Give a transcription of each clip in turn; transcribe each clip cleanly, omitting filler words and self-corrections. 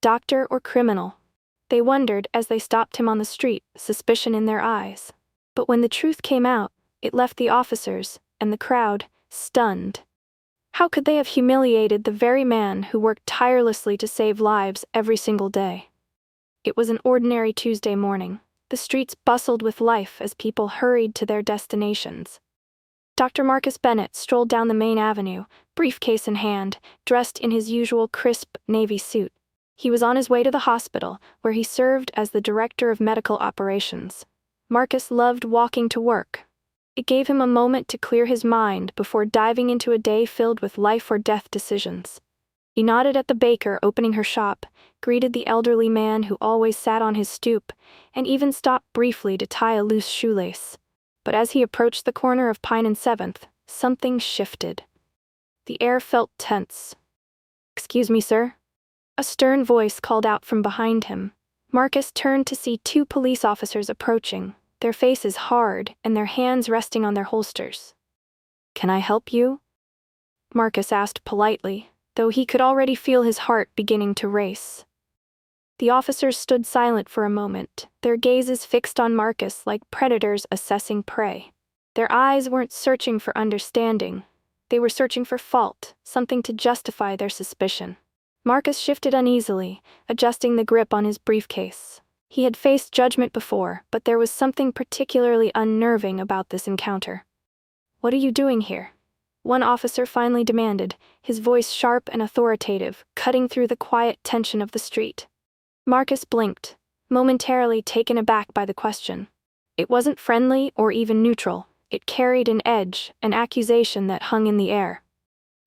doctor or criminal? They wondered as they stopped him on the street, suspicion in their eyes. But when the truth came out, it left the officers, and the crowd, stunned. How could they have humiliated the very man who worked tirelessly to save lives every single day? It was an ordinary Tuesday morning. The streets bustled with life as people hurried to their destinations. Dr. Marcus Bennett strolled down the main avenue, briefcase in hand, dressed in his usual crisp, navy suit. He was on his way to the hospital, where he served as the director of medical operations. Marcus loved walking to work. It gave him a moment to clear his mind before diving into a day filled with life-or-death decisions. He nodded at the baker opening her shop, greeted the elderly man who always sat on his stoop, and even stopped briefly to tie a loose shoelace. But as he approached the corner of Pine and 7th, something shifted. The air felt tense. "Excuse me, sir?" A stern voice called out from behind him. Marcus turned to see 2 police officers approaching, their faces hard and their hands resting on their holsters. "Can I help you?" Marcus asked politely, though he could already feel his heart beginning to race. The officers stood silent for a moment, their gazes fixed on Marcus like predators assessing prey. Their eyes weren't searching for understanding. They were searching for fault, something to justify their suspicion. Marcus shifted uneasily, adjusting the grip on his briefcase. He had faced judgment before, but there was something particularly unnerving about this encounter. "What are you doing here?" one officer finally demanded, his voice sharp and authoritative, cutting through the quiet tension of the street. Marcus blinked, momentarily taken aback by the question. It wasn't friendly or even neutral. It carried an edge, an accusation that hung in the air.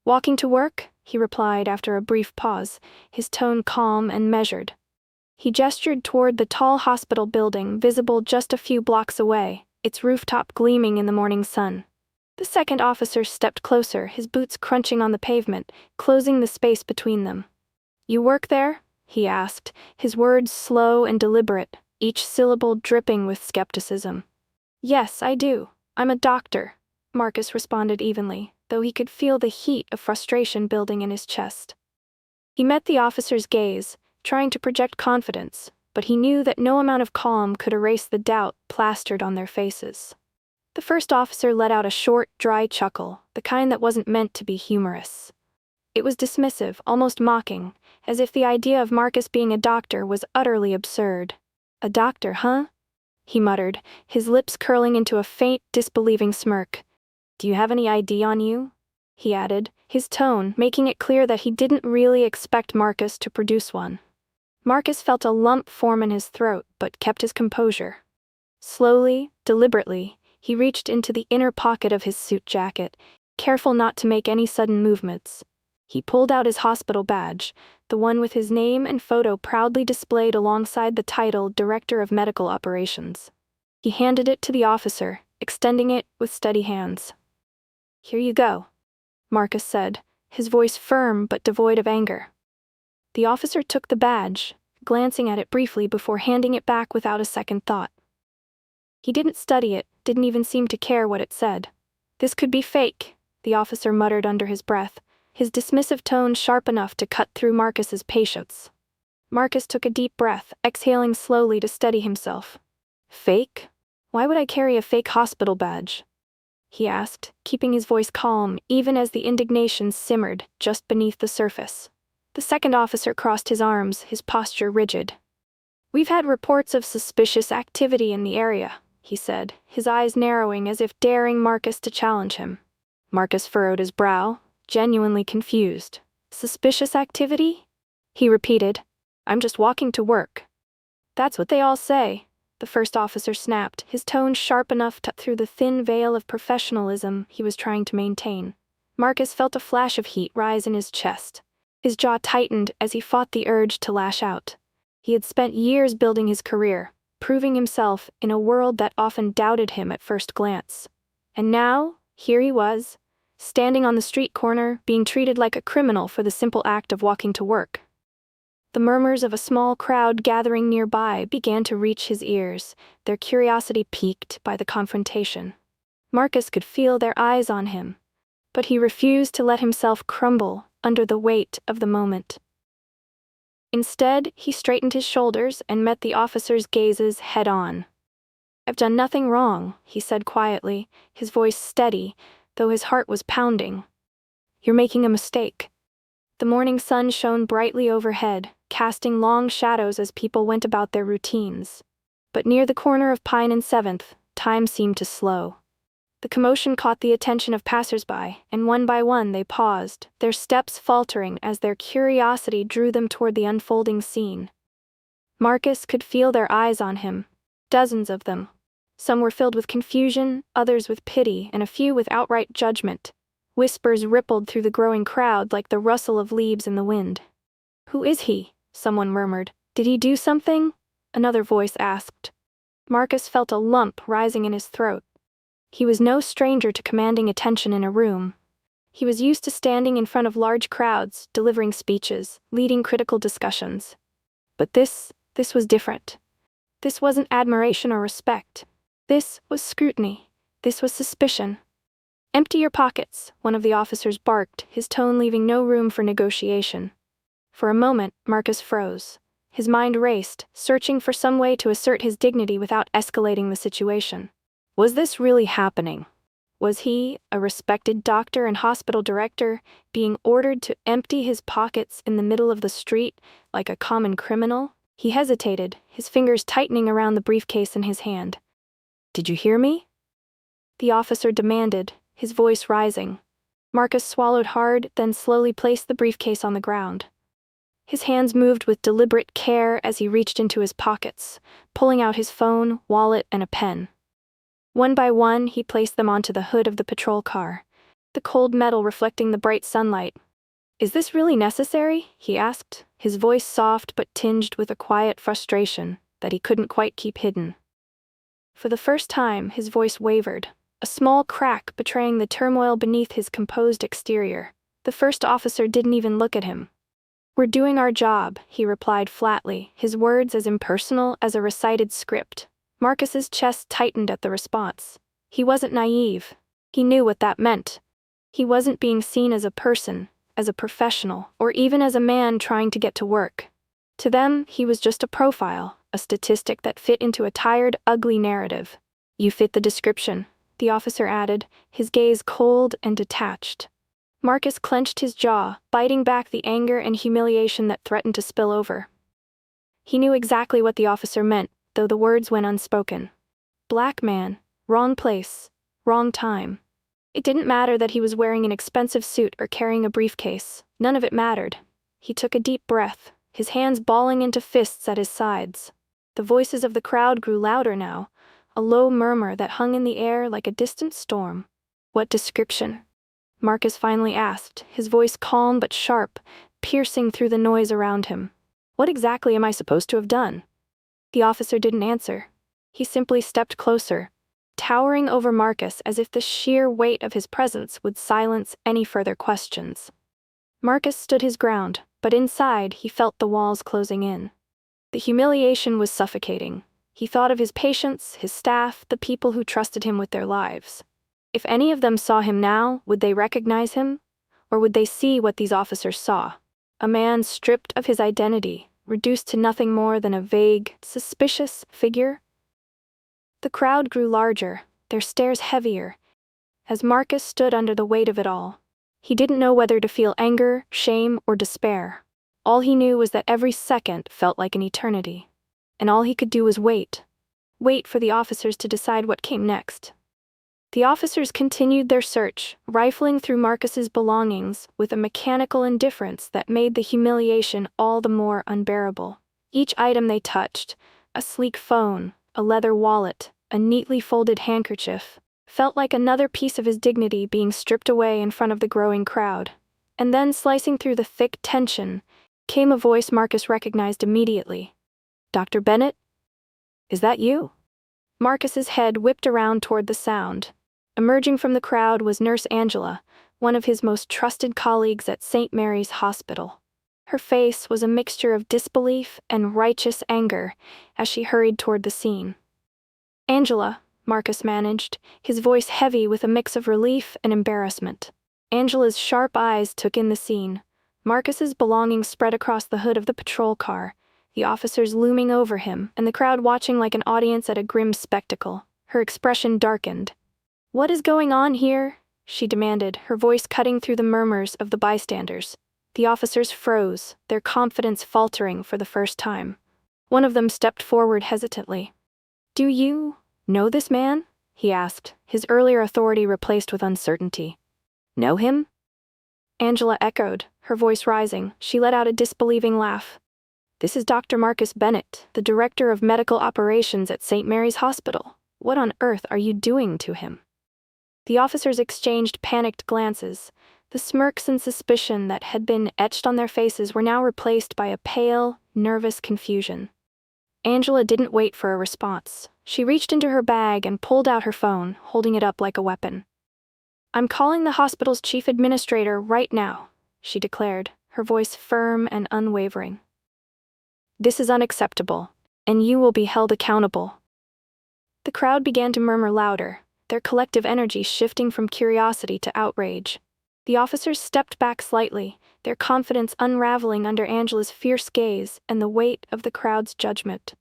"Walking to work?" he replied after a brief pause, his tone calm and measured. He gestured toward the tall hospital building visible just a few blocks away, its rooftop gleaming in the morning sun. The second officer stepped closer, his boots crunching on the pavement, closing the space between them. "You work there?" he asked, his words slow and deliberate, each syllable dripping with skepticism. "Yes, I do. I'm a doctor," Marcus responded evenly, though he could feel the heat of frustration building in his chest. He met the officer's gaze, trying to project confidence, but he knew that no amount of calm could erase the doubt plastered on their faces. The first officer let out a short, dry chuckle, the kind that wasn't meant to be humorous. It was dismissive, almost mocking, as if the idea of Marcus being a doctor was utterly absurd. "A doctor, huh?" he muttered, his lips curling into a faint, disbelieving smirk. "Do you have any ID on you?" he added, his tone making it clear that he didn't really expect Marcus to produce one. Marcus felt a lump form in his throat, but kept his composure. Slowly, deliberately, he reached into the inner pocket of his suit jacket, careful not to make any sudden movements. He pulled out his hospital badge, the one with his name and photo proudly displayed alongside the title Director of Medical Operations. He handed it to the officer, extending it with steady hands. "Here you go," Marcus said, his voice firm but devoid of anger. The officer took the badge, glancing at it briefly before handing it back without a second thought. He didn't study it, didn't even seem to care what it said. "This could be fake," the officer muttered under his breath, his dismissive tone sharp enough to cut through Marcus's patience. Marcus took a deep breath, exhaling slowly to steady himself. "Fake? Why would I carry a fake hospital badge?" he asked, keeping his voice calm even as the indignation simmered just beneath the surface. The second officer crossed his arms, his posture rigid. "We've had reports of suspicious activity in the area," he said, his eyes narrowing as if daring Marcus to challenge him. Marcus furrowed his brow, genuinely confused. "Suspicious activity?" he repeated. "I'm just walking to work." "That's what they all say," the first officer snapped, his tone sharp enough to cut through the thin veil of professionalism he was trying to maintain. Marcus felt a flash of heat rise in his chest. His jaw tightened as he fought the urge to lash out. He had spent years building his career, proving himself in a world that often doubted him at first glance. And now, here he was, standing on the street corner, being treated like a criminal for the simple act of walking to work. The murmurs of a small crowd gathering nearby began to reach his ears, their curiosity piqued by the confrontation. Marcus could feel their eyes on him, but he refused to let himself crumble under the weight of the moment. Instead, he straightened his shoulders and met the officer's gazes head-on. "I've done nothing wrong," he said quietly, his voice steady, though his heart was pounding. "You're making a mistake." The morning sun shone brightly overhead, casting long shadows as people went about their routines. But near the corner of Pine and 7th, time seemed to slow. The commotion caught the attention of passers-by, and one by one they paused, their steps faltering as their curiosity drew them toward the unfolding scene. Marcus could feel their eyes on him, dozens of them. Some were filled with confusion, others with pity, and a few with outright judgment. Whispers rippled through the growing crowd like the rustle of leaves in the wind. "Who is he?" someone murmured. "Did he do something?" another voice asked. Marcus felt a lump rising in his throat. He was no stranger to commanding attention in a room. He was used to standing in front of large crowds, delivering speeches, leading critical discussions. But this was different. This wasn't admiration or respect. This was scrutiny. This was suspicion. "Empty your pockets," one of the officers barked, his tone leaving no room for negotiation. For a moment, Marcus froze. His mind raced, searching for some way to assert his dignity without escalating the situation. Was this really happening? Was he, a respected doctor and hospital director, being ordered to empty his pockets in the middle of the street like a common criminal? He hesitated, his fingers tightening around the briefcase in his hand. "Did you hear me?" the officer demanded, his voice rising. Marcus swallowed hard, then slowly placed the briefcase on the ground. His hands moved with deliberate care as he reached into his pockets, pulling out his phone, wallet, and a pen. One by one, he placed them onto the hood of the patrol car, the cold metal reflecting the bright sunlight. "Is this really necessary?" he asked, his voice soft but tinged with a quiet frustration that he couldn't quite keep hidden. For the first time, his voice wavered, a small crack betraying the turmoil beneath his composed exterior. The first officer didn't even look at him. "We're doing our job," he replied flatly, his words as impersonal as a recited script. Marcus's chest tightened at the response. He wasn't naive. He knew what that meant. He wasn't being seen as a person, as a professional, or even as a man trying to get to work. To them, he was just a profile, a statistic that fit into a tired, ugly narrative. "You fit the description," the officer added, his gaze cold and detached. Marcus clenched his jaw, biting back the anger and humiliation that threatened to spill over. He knew exactly what the officer meant, though the words went unspoken. Black man, wrong place, wrong time. It didn't matter that he was wearing an expensive suit or carrying a briefcase. None of it mattered. He took a deep breath, his hands balling into fists at his sides. The voices of the crowd grew louder now, a low murmur that hung in the air like a distant storm. "What description?" Marcus finally asked, his voice calm but sharp, piercing through the noise around him. "What exactly am I supposed to have done?" The officer didn't answer. He simply stepped closer, towering over Marcus as if the sheer weight of his presence would silence any further questions. Marcus stood his ground, but inside he felt the walls closing in. The humiliation was suffocating. He thought of his patients, his staff, the people who trusted him with their lives. If any of them saw him now, would they recognize him? Or would they see what these officers saw? A man stripped of his identity, reduced to nothing more than a vague, suspicious figure? The crowd grew larger, their stares heavier, as Marcus stood under the weight of it all. He didn't know whether to feel anger, shame, or despair. All he knew was that every second felt like an eternity. And all he could do was wait. Wait for the officers to decide what came next. The officers continued their search, rifling through Marcus's belongings with a mechanical indifference that made the humiliation all the more unbearable. Each item they touched, a sleek phone, a leather wallet, a neatly folded handkerchief, felt like another piece of his dignity being stripped away in front of the growing crowd. And then, slicing through the thick tension, came a voice Marcus recognized immediately. "Dr. Bennett? Is that you?" Marcus's head whipped around toward the sound. Emerging from the crowd was Nurse Angela, one of his most trusted colleagues at St. Mary's Hospital. Her face was a mixture of disbelief and righteous anger as she hurried toward the scene. "Angela," Marcus managed, his voice heavy with a mix of relief and embarrassment. Angela's sharp eyes took in the scene, Marcus's belongings spread across the hood of the patrol car, the officers looming over him, and the crowd watching like an audience at a grim spectacle. Her expression darkened. "What is going on here?" she demanded, her voice cutting through the murmurs of the bystanders. The officers froze, their confidence faltering for the first time. One of them stepped forward hesitantly. "Do you know this man?" he asked, his earlier authority replaced with uncertainty. "Know him?" Angela echoed, her voice rising. She let out a disbelieving laugh. "This is Dr. Marcus Bennett, the director of medical operations at St. Mary's Hospital. What on earth are you doing to him?" The officers exchanged panicked glances. The smirks and suspicion that had been etched on their faces were now replaced by a pale, nervous confusion. Angela didn't wait for a response. She reached into her bag and pulled out her phone, holding it up like a weapon. "I'm calling the hospital's chief administrator right now," she declared, her voice firm and unwavering. "This is unacceptable, and you will be held accountable." The crowd began to murmur louder, their collective energy shifting from curiosity to outrage. The officers stepped back slightly, their confidence unraveling under Angela's fierce gaze and the weight of the crowd's judgment.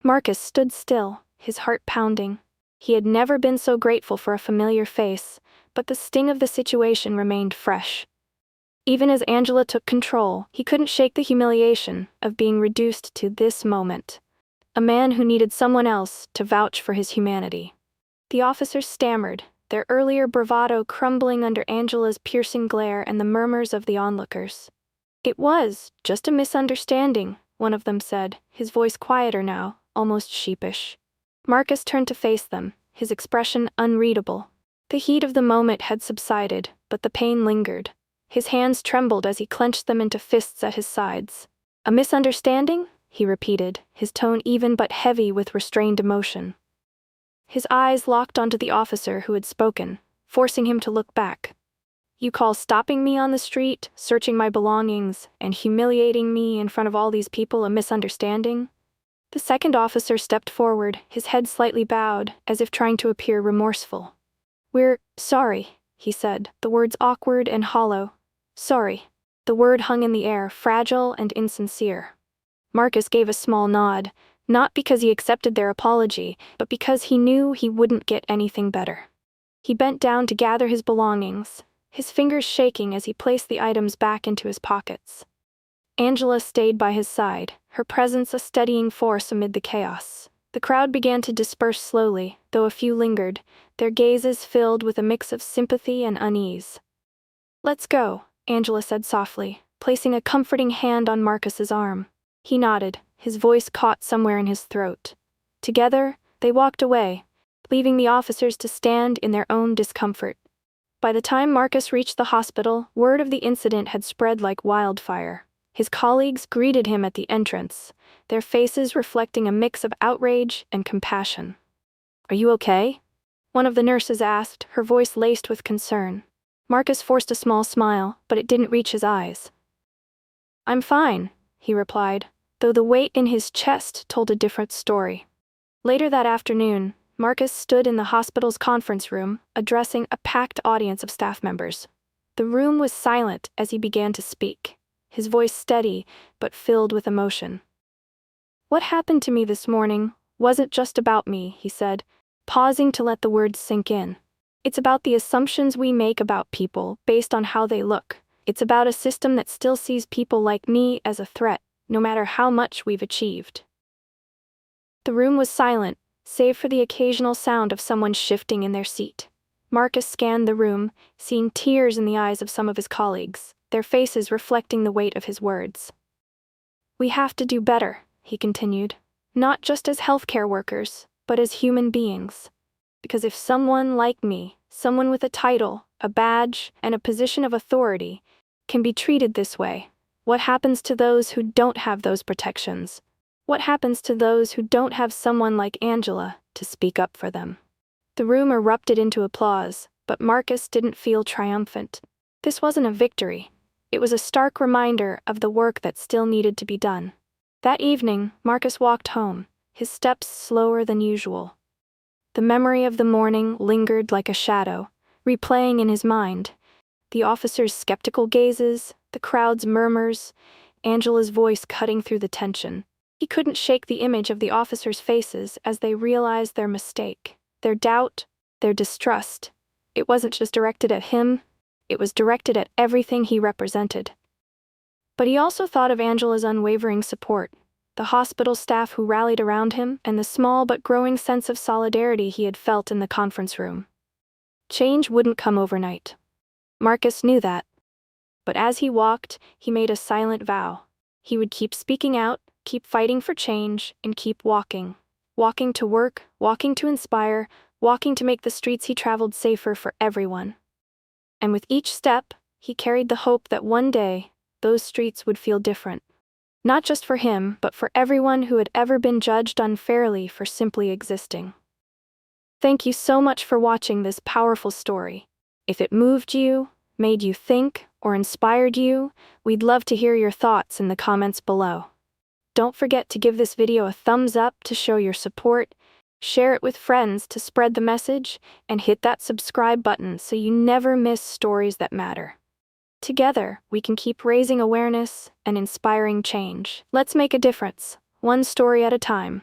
Marcus stood still, his heart pounding. He had never been so grateful for a familiar face, but the sting of the situation remained fresh. Even as Angela took control, he couldn't shake the humiliation of being reduced to this moment. A man who needed someone else to vouch for his humanity. The officers stammered, their earlier bravado crumbling under Angela's piercing glare and the murmurs of the onlookers. "It was just a misunderstanding," one of them said, his voice quieter now, almost sheepish. Marcus turned to face them, his expression unreadable. The heat of the moment had subsided, but the pain lingered. His hands trembled as he clenched them into fists at his sides. "A misunderstanding?" he repeated, his tone even but heavy with restrained emotion. His eyes locked onto the officer who had spoken, forcing him to look back. "You call stopping me on the street, searching my belongings, and humiliating me in front of all these people a misunderstanding?" The second officer stepped forward, his head slightly bowed, as if trying to appear remorseful. "We're sorry," he said, the words awkward and hollow. "Sorry." The word hung in the air, fragile and insincere. Marcus gave a small nod, not because he accepted their apology, but because he knew he wouldn't get anything better. He bent down to gather his belongings, his fingers shaking as he placed the items back into his pockets. Angela stayed by his side, her presence a steadying force amid the chaos. The crowd began to disperse slowly, though a few lingered, their gazes filled with a mix of sympathy and unease. "Let's go," Angela said softly, placing a comforting hand on Marcus's arm. He nodded, his voice caught somewhere in his throat. Together, they walked away, leaving the officers to stand in their own discomfort. By the time Marcus reached the hospital, word of the incident had spread like wildfire. His colleagues greeted him at the entrance, their faces reflecting a mix of outrage and compassion. "Are you okay?" one of the nurses asked, her voice laced with concern. Marcus forced a small smile, but it didn't reach his eyes. "I'm fine," he replied, though the weight in his chest told a different story. Later that afternoon, Marcus stood in the hospital's conference room, addressing a packed audience of staff members. The room was silent as he began to speak, his voice steady but filled with emotion. "What happened to me this morning wasn't just about me," he said, pausing to let the words sink in. "It's about the assumptions we make about people based on how they look. It's about a system that still sees people like me as a threat, no matter how much we've achieved." The room was silent, save for the occasional sound of someone shifting in their seat. Marcus scanned the room, seeing tears in the eyes of some of his colleagues, their faces reflecting the weight of his words. "We have to do better," he continued, "not just as healthcare workers, but as human beings. Because if someone like me, someone with a title, a badge, and a position of authority, can be treated this way, what happens to those who don't have those protections? What happens to those who don't have someone like Angela to speak up for them?" The room erupted into applause, but Marcus didn't feel triumphant. This wasn't a victory. It was a stark reminder of the work that still needed to be done. That evening, Marcus walked home, his steps slower than usual. The memory of the morning lingered like a shadow, replaying in his mind. The officers' skeptical gazes, the crowd's murmurs, Angela's voice cutting through the tension. He couldn't shake the image of the officers' faces as they realized their mistake, their doubt, their distrust. It wasn't just directed at him, it was directed at everything he represented. But he also thought of Angela's unwavering support, the hospital staff who rallied around him, and the small but growing sense of solidarity he had felt in the conference room. Change wouldn't come overnight. Marcus knew that. But as he walked, he made a silent vow. He would keep speaking out, keep fighting for change, and keep walking. Walking to work, walking to inspire, walking to make the streets he traveled safer for everyone. And with each step, he carried the hope that one day, those streets would feel different. Not just for him, but for everyone who had ever been judged unfairly for simply existing. Thank you so much for watching this powerful story. If it moved you, made you think, or inspired you, we'd love to hear your thoughts in the comments below. Don't forget to give this video a thumbs up to show your support, share it with friends to spread the message, and hit that subscribe button so you never miss stories that matter. Together, we can keep raising awareness and inspiring change. Let's make a difference, one story at a time.